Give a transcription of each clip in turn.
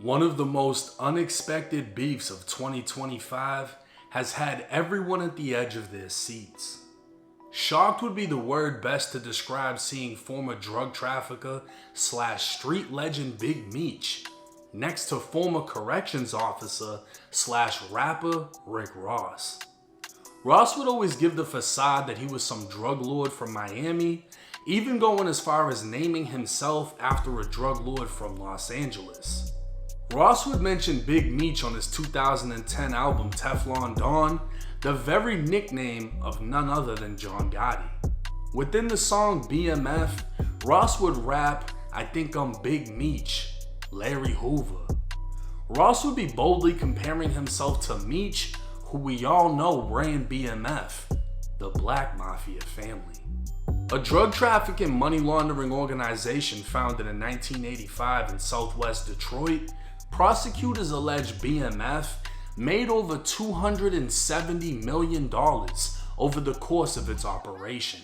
One of the most unexpected beefs of 2025 has had everyone at the edge of their seats. Shocked would be the word best to describe seeing former drug trafficker / street legend Big Meech next to former corrections officer / rapper Rick Ross. Ross would always give the facade that he was some drug lord from Miami, even going as far as naming himself after a drug lord from Los Angeles. Ross would mention Big Meech on his 2010 album Teflon Don, the very nickname of none other than John Gotti. Within the song BMF, Ross would rap, "I think I'm Big Meech, Larry Hoover." Ross would be boldly comparing himself to Meech, who we all know ran BMF, the Black Mafia family. A drug trafficking money laundering organization founded in 1985 in southwest Detroit, prosecutors allege BMF made over $270 million over the course of its operation.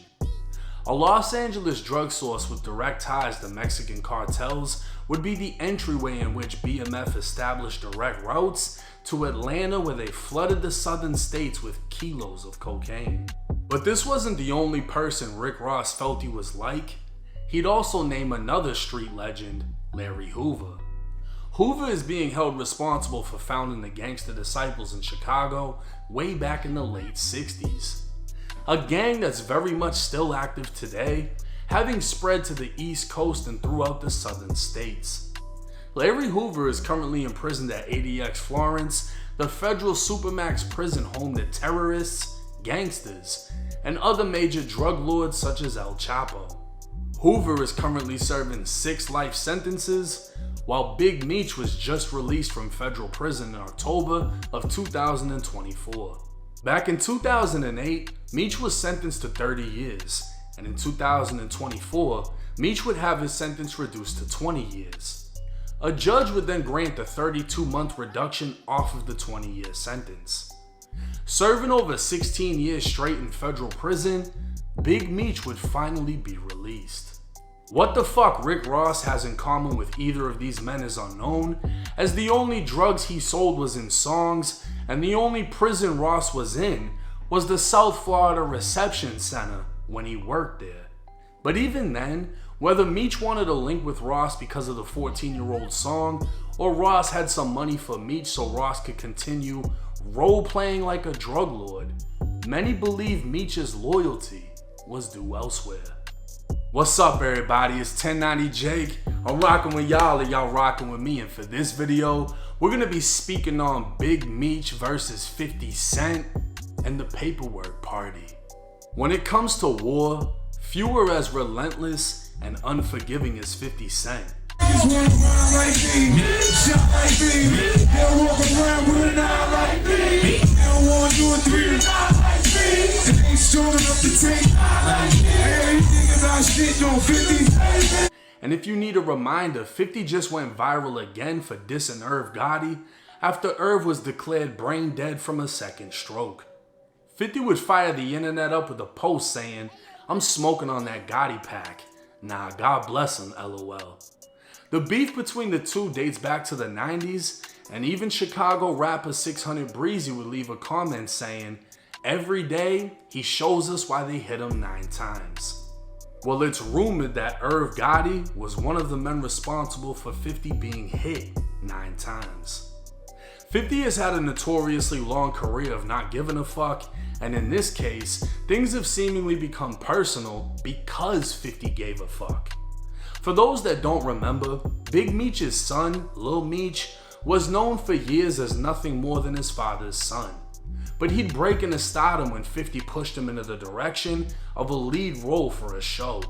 A Los Angeles drug source with direct ties to Mexican cartels would be the entryway in which BMF established direct routes to Atlanta, where they flooded the southern states with kilos of cocaine. But this wasn't the only person Rick Ross felt he was like. He'd also name another street legend, Larry Hoover. Hoover is being held responsible for founding the Gangster Disciples in Chicago way back in the late 60s. A gang that's very much still active today, having spread to the East Coast and throughout the southern states. Larry Hoover is currently imprisoned at ADX Florence, the federal supermax prison home to terrorists, gangsters, and other major drug lords such as El Chapo. Hoover is currently serving 6 life sentences, while Big Meech was just released from federal prison in October of 2024. Back in 2008, Meech was sentenced to 30 years, and in 2024, Meech would have his sentence reduced to 20 years. A judge would then grant a 32-month reduction off of the 20-year sentence. Serving over 16 years straight in federal prison, Big Meech would finally be released. What the fuck Rick Ross has in common with either of these men is unknown, as the only drugs he sold was in songs, and the only prison Ross was in was the South Florida Reception Center when he worked there. But even then, whether Meech wanted a link with Ross because of the 14-year-old song, or Ross had some money for Meech so Ross could continue role-playing like a drug lord, many believe Meech's loyalty was due elsewhere. What's up, everybody? It's 1090 Jake. I'm rocking with y'all and y'all rocking with me, and for this video, we're gonna be speaking on Big Meech versus 50 Cent and the paperwork party. When it comes to war, few are as relentless and unforgiving as 50 Cent. And if you need a reminder, 50 just went viral again for dissing Irv Gotti after Irv was declared brain dead from a second stroke. 50 would fire the internet up with a post saying, "I'm smoking on that Gotti pack. Nah, God bless him, LOL." The beef between the two dates back to the 90s, and even Chicago rapper 600 Breezy would leave a comment saying, "Every day, he shows us why they hit him 9 times. Well, it's rumored that Irv Gotti was one of the men responsible for 50 being hit 9 times. 50 has had a notoriously long career of not giving a fuck, and in this case, things have seemingly become personal because 50 gave a fuck. For those that don't remember, Big Meech's son, Lil Meech, was known for years as nothing more than his father's son. But he'd break into stardom when 50 pushed him into the direction of a lead role for a show.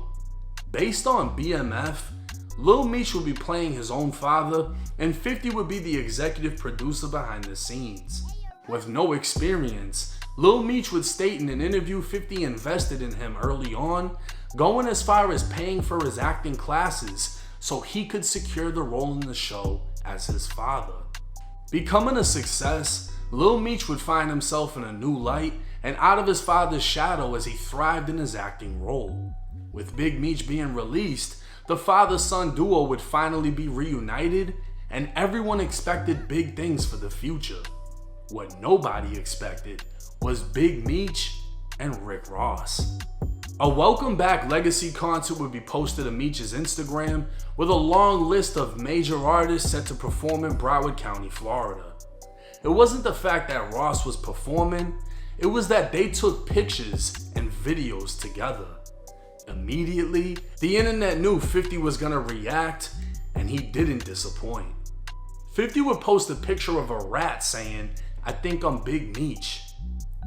Based on BMF, Lil Meech would be playing his own father, and 50 would be the executive producer behind the scenes. With no experience, Lil Meech would state in an interview 50 invested in him early on, going as far as paying for his acting classes so he could secure the role in the show as his father. Becoming a success, Lil Meech would find himself in a new light and out of his father's shadow as he thrived in his acting role. With Big Meech being released, the father-son duo would finally be reunited, and everyone expected big things for the future. What nobody expected was Big Meech and Rick Ross. A welcome back legacy concert would be posted on Meech's Instagram with a long list of major artists set to perform in Broward County, Florida. It wasn't the fact that Ross was performing, it was that they took pictures and videos together. Immediately, the internet knew 50 was gonna react, and he didn't disappoint. 50 would post a picture of a rat saying, "I think I'm Big Meech."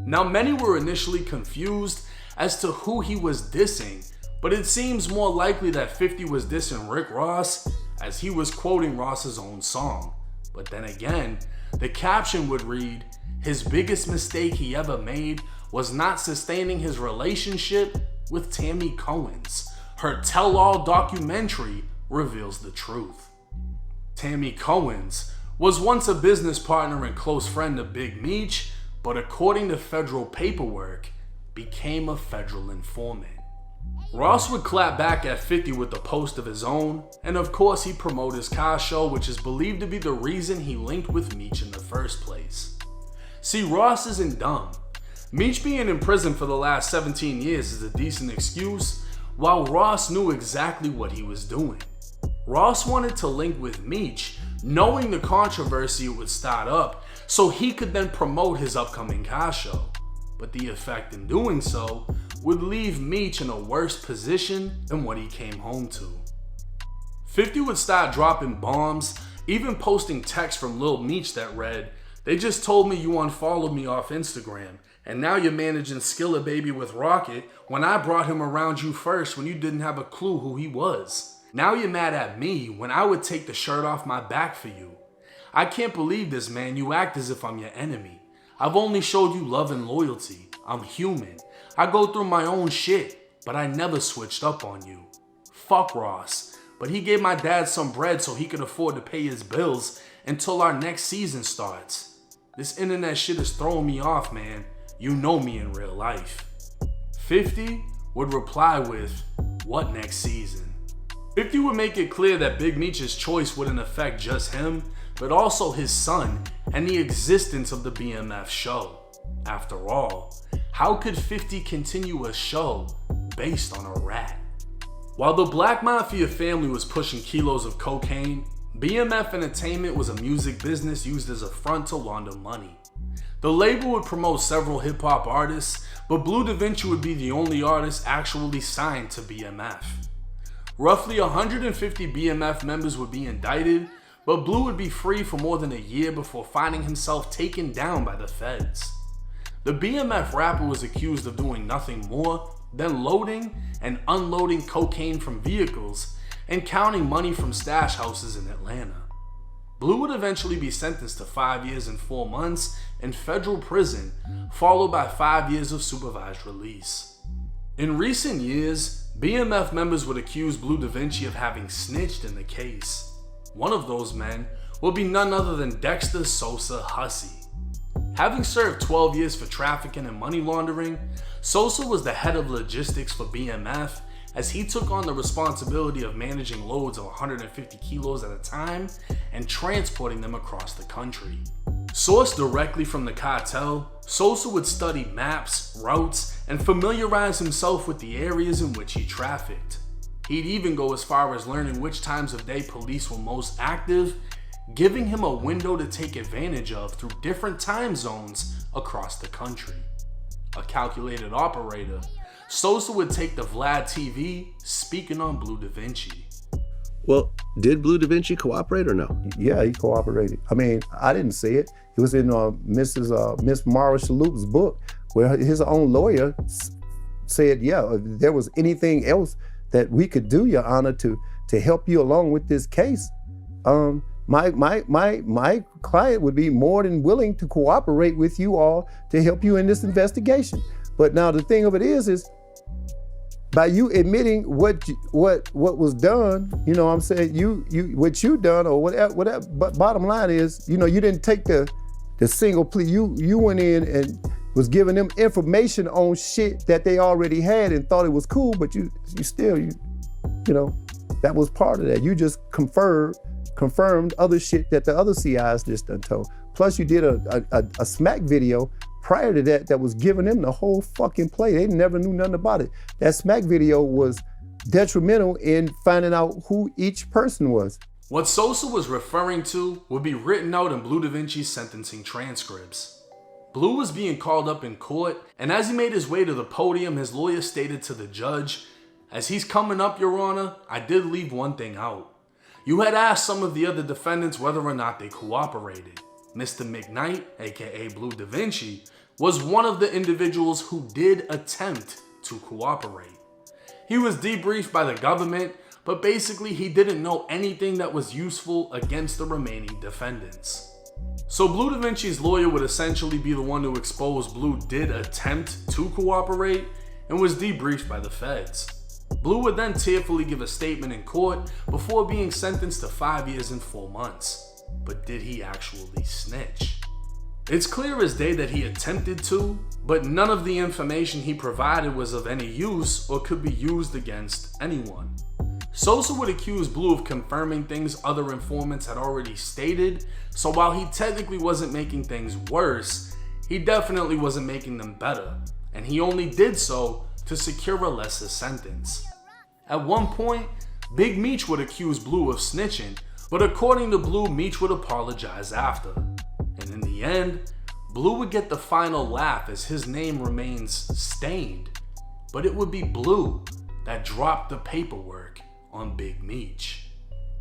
Now, many were initially confused as to who he was dissing, but it seems more likely that 50 was dissing Rick Ross, as he was quoting Ross's own song. But then again, the caption would read, "His biggest mistake he ever made was not sustaining his relationship with Tammy Cohen's. Her tell-all documentary reveals the truth." Tammy Cohen's was once a business partner and close friend of Big Meech, but according to federal paperwork, became a federal informant. Ross would clap back at 50 with a post of his own, and of course he promoted his car show, which is believed to be the reason he linked with Meech in the first place. See, Ross isn't dumb. Meech being in prison for the last 17 years is a decent excuse, while Ross knew exactly what he was doing. Ross wanted to link with Meech, knowing the controversy it would start up, so he could then promote his upcoming car show. But the effect in doing so would leave Meech in a worse position than what he came home to. 50 would start dropping bombs, even posting texts from Lil Meech that read, "They just told me you unfollowed me off Instagram, and now you're managing Skilla Baby with Rocket when I brought him around you first when you didn't have a clue who he was. Now you're mad at me when I would take the shirt off my back for you. I can't believe this, man. You act as if I'm your enemy. I've only showed you love and loyalty. I'm human. I go through my own shit, but I never switched up on you. Fuck Ross, but he gave my dad some bread so he could afford to pay his bills until our next season starts. This internet shit is throwing me off, man. You know me in real life." 50 would reply with, "What next season?" 50 would make it clear that Big Meech's choice wouldn't affect just him, but also his son and the existence of the BMF show. After all, how could 50 continue a show based on a rat? While the Black Mafia family was pushing kilos of cocaine, BMF Entertainment was a music business used as a front to launder money. The label would promote several hip-hop artists, but Blue Da Vinci would be the only artist actually signed to BMF. Roughly 150 BMF members would be indicted, but Blue would be free for more than a year before finding himself taken down by the feds. The BMF rapper was accused of doing nothing more than loading and unloading cocaine from vehicles and counting money from stash houses in Atlanta. Blue would eventually be sentenced to 5 years and 4 months in federal prison, followed by 5 years of supervised release. In recent years, BMF members would accuse Blue Da Vinci of having snitched in the case. One of those men would be none other than Dexter Sosa Hussey. Having served 12 years for trafficking and money laundering, Sosa was the head of logistics for BMF, as he took on the responsibility of managing loads of 150 kilos at a time and transporting them across the country. Sourced directly from the cartel, Sosa would study maps, routes, and familiarize himself with the areas in which he trafficked. He'd even go as far as learning which times of day police were most active, giving him a window to take advantage of through different time zones across the country. A calculated operator, Sosa would take the Vlad TV speaking on Blue Da Vinci. Well, did Blue Da Vinci cooperate or no? Yeah, he cooperated. I mean, I didn't see it. It was in Miss Mara Shaloup's book, where his own lawyer said, yeah, if there was anything else that we could do, Your Honor, to help you along with this case, my client would be more than willing to cooperate with you all to help you in this investigation. But now the thing of it is by you admitting what was done, you know what I'm saying, you what you done or whatever, but bottom line is, you know, you didn't take the single plea. You went in and was giving them information on shit that they already had and thought it was cool, but you still, you know, that was part of that. You just conferred confirmed other shit that the other CIs just done told. Plus you did a smack video prior to that was giving them the whole fucking play. They never knew nothing about it. That smack video was detrimental in finding out who each person was. What Sosa was referring to would be written out in Blue Da Vinci's sentencing transcripts. Blue was being called up in court, and as he made his way to the podium, his lawyer stated to the judge, "As he's coming up, Your Honor, I did leave one thing out. You had asked some of the other defendants whether or not they cooperated. Mr. McKnight, aka Blue Da Vinci, was one of the individuals who did attempt to cooperate. He was debriefed by the government, but basically he didn't know anything that was useful against the remaining defendants." So Blue Da Vinci's lawyer would essentially be the one to expose Blue did attempt to cooperate and was debriefed by the feds. Blue would then tearfully give a statement in court before being sentenced to 5 years and 4 months. But did he actually snitch? It's clear as day that he attempted to, but none of the information he provided was of any use or could be used against anyone. Sosa would accuse Blue of confirming things other informants had already stated, so while he technically wasn't making things worse, he definitely wasn't making them better, and he only did so to secure a lesser sentence. At one point, Big Meech would accuse Blue of snitching, but according to Blue, Meech would apologize after. And in the end, Blue would get the final laugh as his name remains stained, but it would be Blue that dropped the paperwork on Big Meech.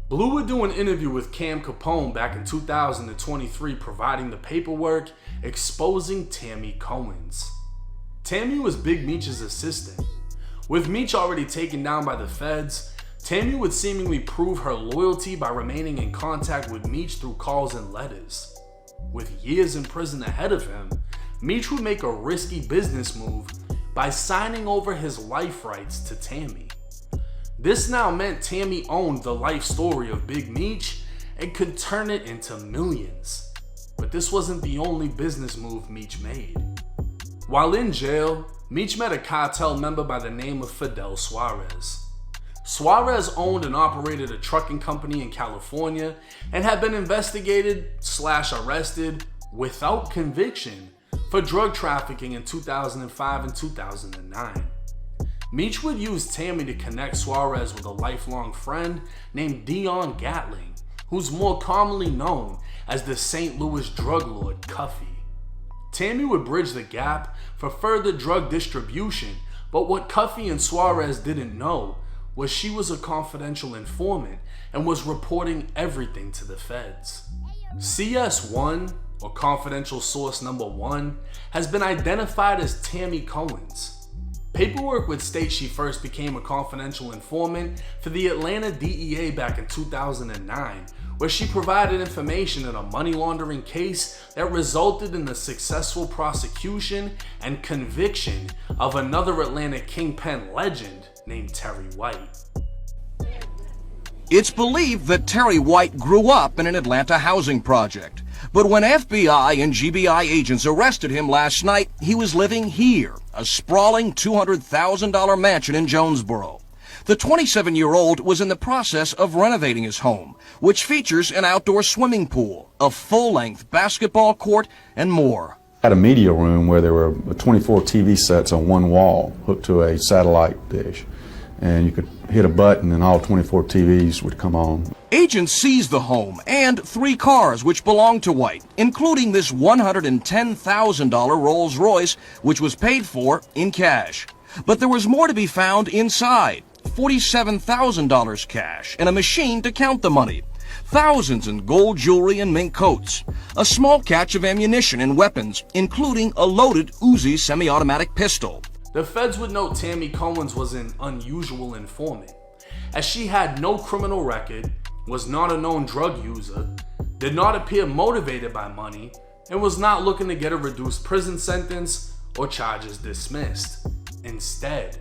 Blue would do an interview with Cam Capone back in 2023 providing the paperwork exposing Tammy Cohen's. Tammy was Big Meech's assistant. With Meech already taken down by the feds, Tammy would seemingly prove her loyalty by remaining in contact with Meech through calls and letters. With years in prison ahead of him, Meech would make a risky business move by signing over his life rights to Tammy. This now meant Tammy owned the life story of Big Meech and could turn it into millions. But this wasn't the only business move Meech made. While in jail, Meech met a cartel member by the name of Fidel Suarez. Suarez owned and operated a trucking company in California and had been investigated/arrested without conviction for drug trafficking in 2005 and 2009. Meech would use Tammy to connect Suarez with a lifelong friend named Dion Gatling, who's more commonly known as the St. Louis drug lord Cuffy. Tammy would bridge the gap for further drug distribution, but what Cuffy and Suarez didn't know was she was a confidential informant and was reporting everything to the feds. CS1, or confidential source number 1, has been identified as Tammy Cohen's. Paperwork would state she first became a confidential informant for the Atlanta DEA back in 2009, where she provided information in a money laundering case that resulted in the successful prosecution and conviction of another Atlanta kingpin legend named Terry White. It's believed that Terry White grew up in an Atlanta housing project, but when FBI and GBI agents arrested him last night, he was living here, a sprawling $200,000 mansion in Jonesboro. The 27-year-old was in the process of renovating his home, which features an outdoor swimming pool, a full-length basketball court, and more. Had a media room where there were 24 TV sets on one wall hooked to a satellite dish, and you could hit a button and all 24 TVs would come on. Agents seized the home and 3 cars which belonged to White, including this $110,000 Rolls-Royce, which was paid for in cash. But there was more to be found inside. $47,000 cash and a machine to count the money. Thousands in gold jewelry and mink coats. A small catch of ammunition and weapons, including a loaded Uzi semi-automatic pistol. The feds would note Tammy Cohen's was an unusual informant, as she had no criminal record, was not a known drug user, did not appear motivated by money, and was not looking to get a reduced prison sentence or charges dismissed. Instead,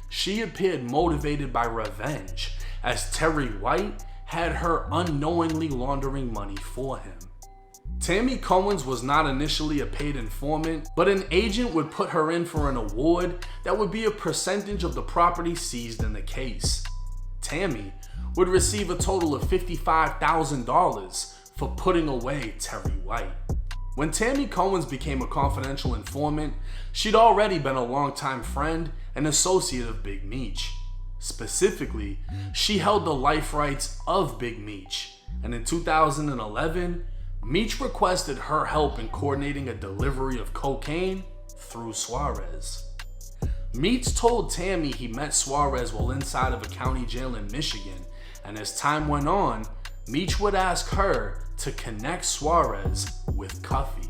she appeared motivated by revenge, as Terry White had her unknowingly laundering money for him. Tammy Cohen's was not initially a paid informant, but an agent would put her in for an award that would be a percentage of the property seized in the case. Tammy, would receive a total of $55,000 for putting away Terry White. When Tammy Cohen's became a confidential informant, she'd already been a longtime friend and associate of Big Meech. Specifically, she held the life rights of Big Meech, and in 2011, Meech requested her help in coordinating a delivery of cocaine through Suarez. Meech told Tammy he met Suarez while inside of a county jail in Michigan, and as time went on, Meech would ask her to connect Suarez with Cuffy.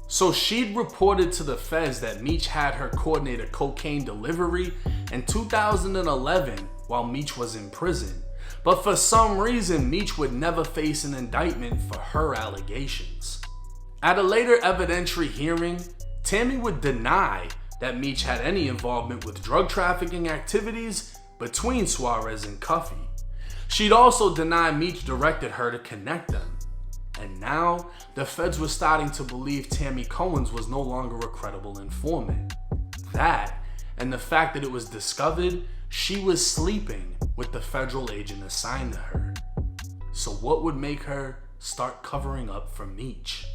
So she'd reported to the feds that Meech had her coordinate a cocaine delivery in 2011 while Meech was in prison. But for some reason, Meech would never face an indictment for her allegations. At a later evidentiary hearing, Tammy would deny that Meech had any involvement with drug trafficking activities between Suarez and Cuffy. She'd also deny Meech directed her to connect them. And now, the feds were starting to believe Tammy Cohen's was no longer a credible informant. That, and the fact that it was discovered she was sleeping with the federal agent assigned to her. So what would make her start covering up for Meech?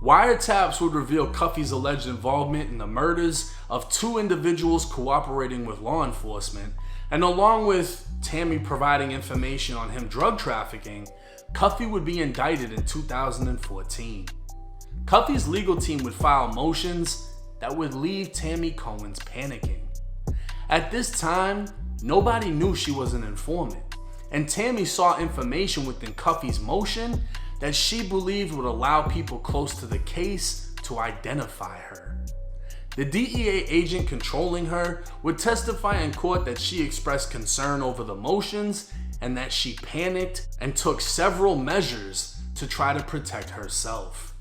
Wiretaps would reveal Cuffy's alleged involvement in the murders of 2 individuals cooperating with law enforcement, and along with Tammy providing information on him drug trafficking, Cuffy would be indicted in 2014. Cuffy's legal team would file motions that would leave Tammy Cohen's panicking. At this time, nobody knew she was an informant, and Tammy saw information within Cuffy's motion that she believed would allow people close to the case to identify her. The DEA agent controlling her would testify in court that she expressed concern over the motions and that she panicked and took several measures to try to protect herself.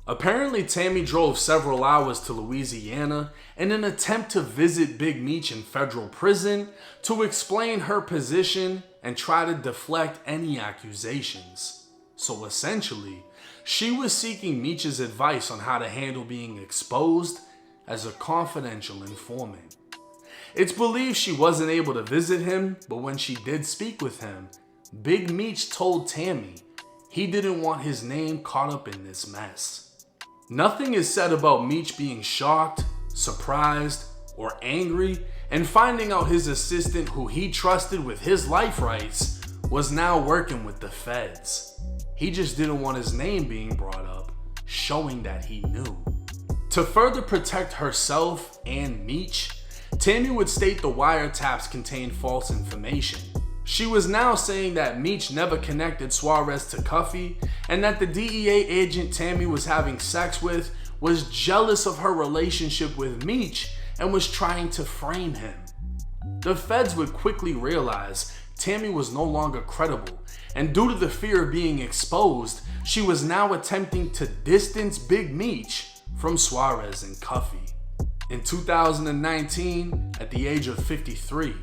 Apparently, Tammy drove several hours to Louisiana in an attempt to visit Big Meech in federal prison to explain her position and try to deflect any accusations. So essentially, she was seeking Meech's advice on how to handle being exposed as a confidential informant. It's believed she wasn't able to visit him, but when she did speak with him, Big Meech told Tammy he didn't want his name caught up in this mess. Nothing is said about Meech being shocked, surprised, or angry and finding out his assistant, who he trusted with his life rights, was now working with the feds. He just didn't want his name being brought up, showing that he knew. To further protect herself and Meech, Tammy would state the wiretaps contained false information. She was now saying that Meech never connected Suarez to Cuffy, and that the DEA agent Tammy was having sex with was jealous of her relationship with Meech and was trying to frame him. The feds would quickly realize Tammy was no longer credible, and due to the fear of being exposed, she was now attempting to distance Big Meech from Suarez and Cuffy. In 2019, at the age of 53,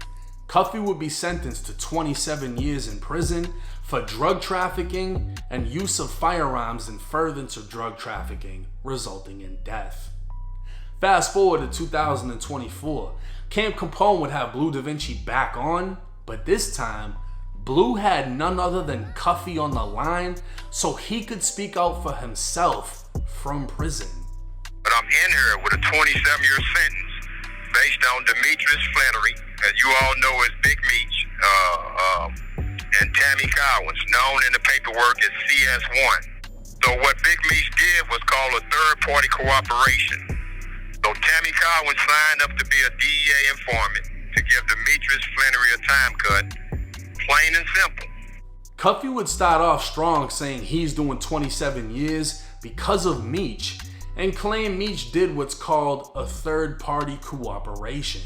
Cuffy would be sentenced to 27 years in prison for drug trafficking and use of firearms in furtherance of drug trafficking, resulting in death. Fast forward to 2024, Camp Capone would have Blue Da Vinci back on, but this time, Blue had none other than Cuffy on the line so he could speak out for himself from prison. But I'm in here with a 27-year sentence based on Demetrius Flannery, as you all know as Big Meech, and Tammy Cohen's, known in the paperwork as CS1. So what Big Meech did was call a third-party cooperation. So Tammy Cohen signed up to be a DEA informant to give Demetrius Flannery a time cut, plain and simple. Cuffy would start off strong, saying he's doing 27 years because of Meech, and claim Meech did what's called a third-party cooperation.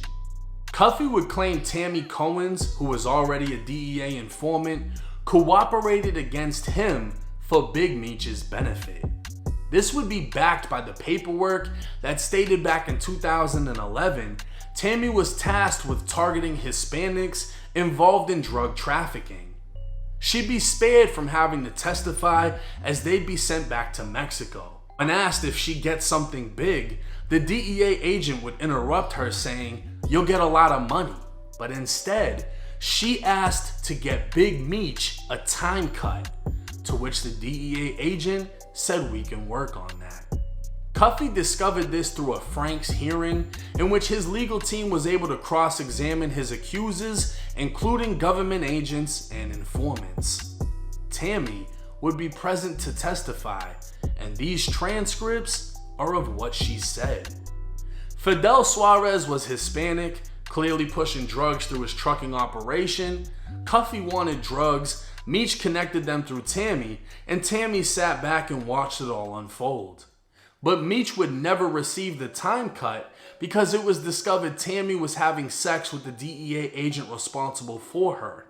Cuffy would claim Tammy Cohen's, who was already a DEA informant, cooperated against him for Big Meech's benefit. This would be backed by the paperwork that stated back in 2011, Tammy was tasked with targeting Hispanics involved in drug trafficking. She'd be spared from having to testify as they'd be sent back to Mexico. When asked if she'd get something big, the DEA agent would interrupt her saying, "You'll get a lot of money," but instead, she asked to get Big Meech a time cut, to which the DEA agent said we can work on that. Cuffy discovered this through a Frank's hearing in which his legal team was able to cross-examine his accusers, including government agents and informants. Tammy would be present to testify, and these transcripts are of what she said. Fidel Suarez was Hispanic, clearly pushing drugs through his trucking operation. Cuffy wanted drugs, Meech connected them through Tammy, and Tammy sat back and watched it all unfold. But Meech would never receive the time cut because it was discovered Tammy was having sex with the DEA agent responsible for her.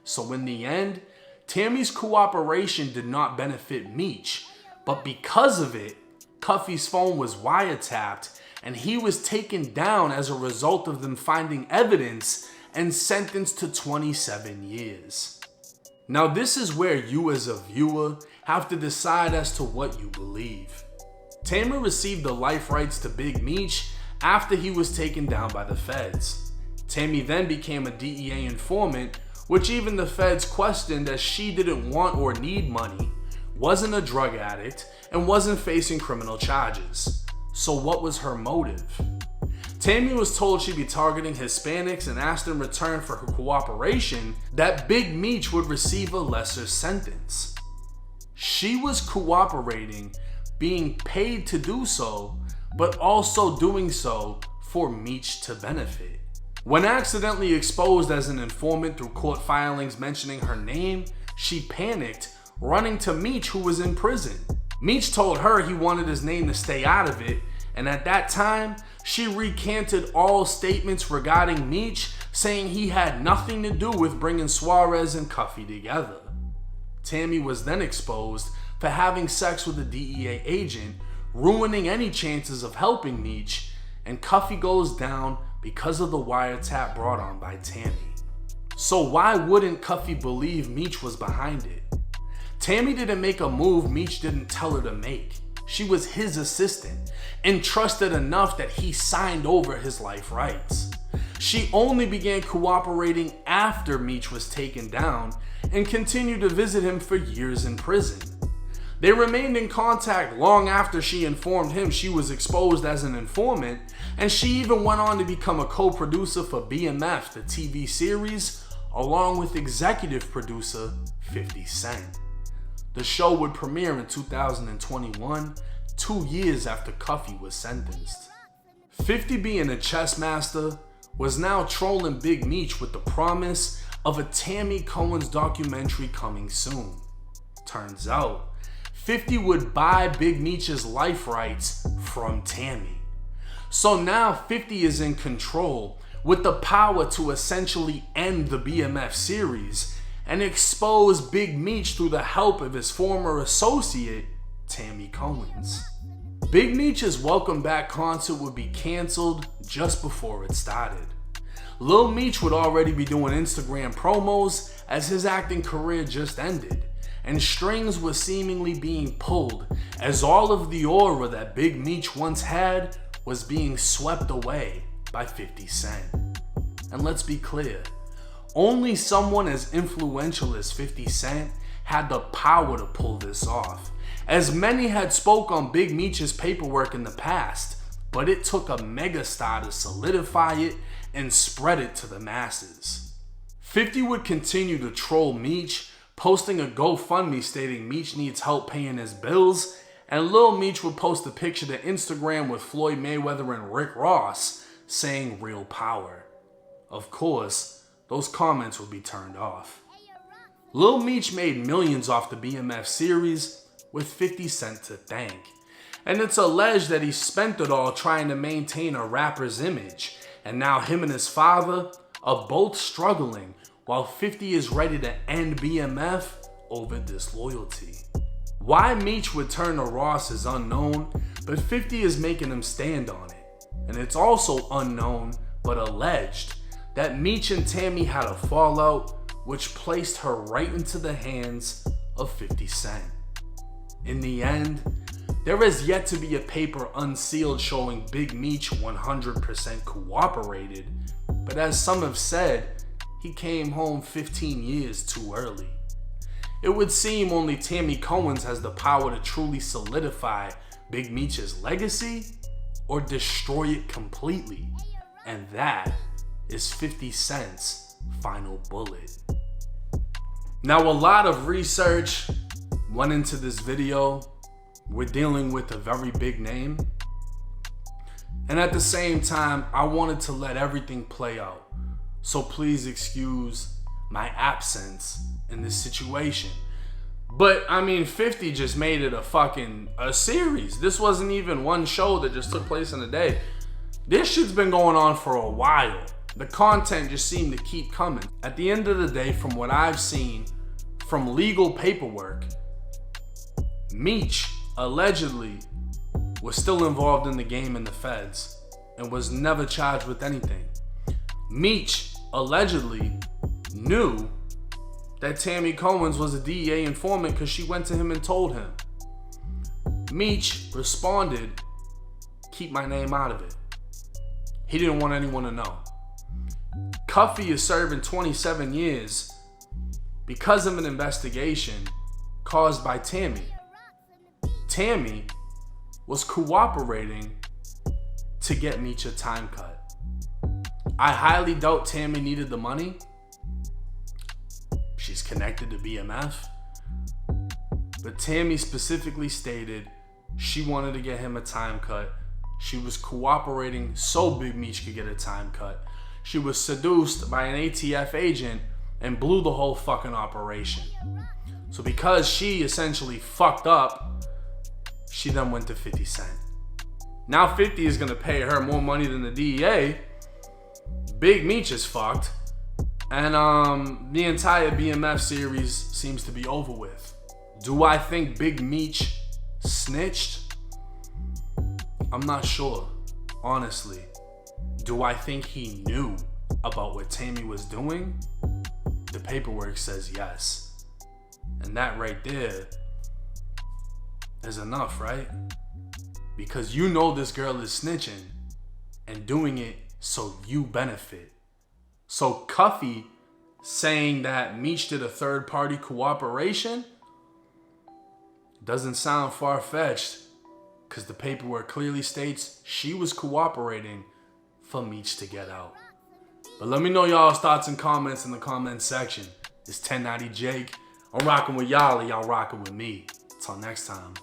So in the end, Tammy's cooperation did not benefit Meech, but because of it, Cuffy's phone was wiretapped and he was taken down as a result of them finding evidence and sentenced to 27 years. Now this is where you as a viewer have to decide as to what you believe. Tammy received the life rights to Big Meech after he was taken down by the feds. Tammy then became a DEA informant, which even the feds questioned as she didn't want or need money, wasn't a drug addict, and wasn't facing criminal charges. So what was her motive? Tammy was told she'd be targeting Hispanics and asked in return for her cooperation that Big Meech would receive a lesser sentence. She was cooperating, being paid to do so, but also doing so for Meech to benefit. When accidentally exposed as an informant through court filings mentioning her name, she panicked, running to Meech, who was in prison. Meech told her he wanted his name to stay out of it, and at that time, she recanted all statements regarding Meech, saying he had nothing to do with bringing Suarez and Cuffy together. Tammy was then exposed for having sex with a DEA agent, ruining any chances of helping Meech, and Cuffy goes down because of the wiretap brought on by Tammy. So why wouldn't Cuffy believe Meech was behind it? Tammy didn't make a move Meech didn't tell her to make. She was his assistant, and trusted enough that he signed over his life rights. She only began cooperating after Meech was taken down and continued to visit him for years in prison. They remained in contact long after she informed him she was exposed as an informant, and she even went on to become a co-producer for BMF, the TV series, along with executive producer 50 Cent. The show would premiere in 2021, 2 years after Cuffy was sentenced. 50, being a chess master, was now trolling Big Meech with the promise of a Tammy Cohen's documentary coming soon. Turns out, 50 would buy Big Meech's life rights from Tammy. So now 50 is in control with the power to essentially end the BMF series and expose Big Meech through the help of his former associate, Tammy Cohen's. Big Meech's Welcome Back concert would be canceled just before it started. Lil Meech would already be doing Instagram promos as his acting career just ended, and strings were seemingly being pulled as all of the aura that Big Meech once had was being swept away by 50 Cent. And let's be clear, only someone as influential as 50 Cent had the power to pull this off, as many had spoke on Big Meech's paperwork in the past, but it took a megastar to solidify it and spread it to the masses. 50 would continue to troll Meech, posting a GoFundMe stating Meech needs help paying his bills, and Lil Meech would post a picture to Instagram with Floyd Mayweather and Rick Ross saying real power. Of course, those comments would be turned off. Lil Meech made millions off the BMF series with 50 Cent to thank, and it's alleged that he spent it all trying to maintain a rapper's image, and now him and his father are both struggling while 50 is ready to end BMF over disloyalty. Why Meech would turn to Ross is unknown, but 50 is making him stand on it. And it's also unknown, but alleged, that Meech and Tammy had a fallout which placed her right into the hands of 50 Cent. In the end, there has yet to be a paper unsealed showing Big Meech 100% cooperated, but as some have said, he came home 15 years too early. It would seem only Tammy Cohen's has the power to truly solidify Big Meech's legacy or destroy it completely. And that is 50 Cent's final bullet. Now, a lot of research went into this video. We're dealing with a very big name. And at the same time, I wanted to let everything play out. So please excuse my absence in this situation. But I mean, 50 just made it a series. This wasn't even one show that just took place in a day. This shit's been going on for a while. The content just seemed to keep coming. At the end of the day, from what I've seen from legal paperwork, Meech allegedly was still involved in the game in the feds and was never charged with anything. Meech allegedly knew that Tammy Cohen's was a DEA informant because she went to him and told him. Meech responded, "Keep my name out of it." He didn't want anyone to know. Cuffy is serving 27 years because of an investigation caused by Tammy. Tammy was cooperating to get Meech a time cut. I highly doubt Tammy needed the money. She's connected to BMF. But Tammy specifically stated she wanted to get him a time cut. She was cooperating so Big Meech could get a time cut. She was seduced by an ATF agent and blew the whole fucking operation. So because she essentially fucked up, she then went to 50 Cent. Now 50 is gonna pay her more money than the DEA. Big Meech is fucked. And the entire BMF series seems to be over with. Do I think Big Meech snitched? I'm not sure, honestly. Do I think he knew about what Tammy was doing? The paperwork says yes. And that right there is enough, right? Because you know this girl is snitching and doing it so you benefit. So Cuffy saying that Meech did a third-party cooperation doesn't sound far-fetched, because the paperwork clearly states she was cooperating for Meech to get out. But let me know y'all's thoughts and comments in the comment section. It's 1090 Jake. I'm rocking with y'all and y'all rocking with me. Till next time.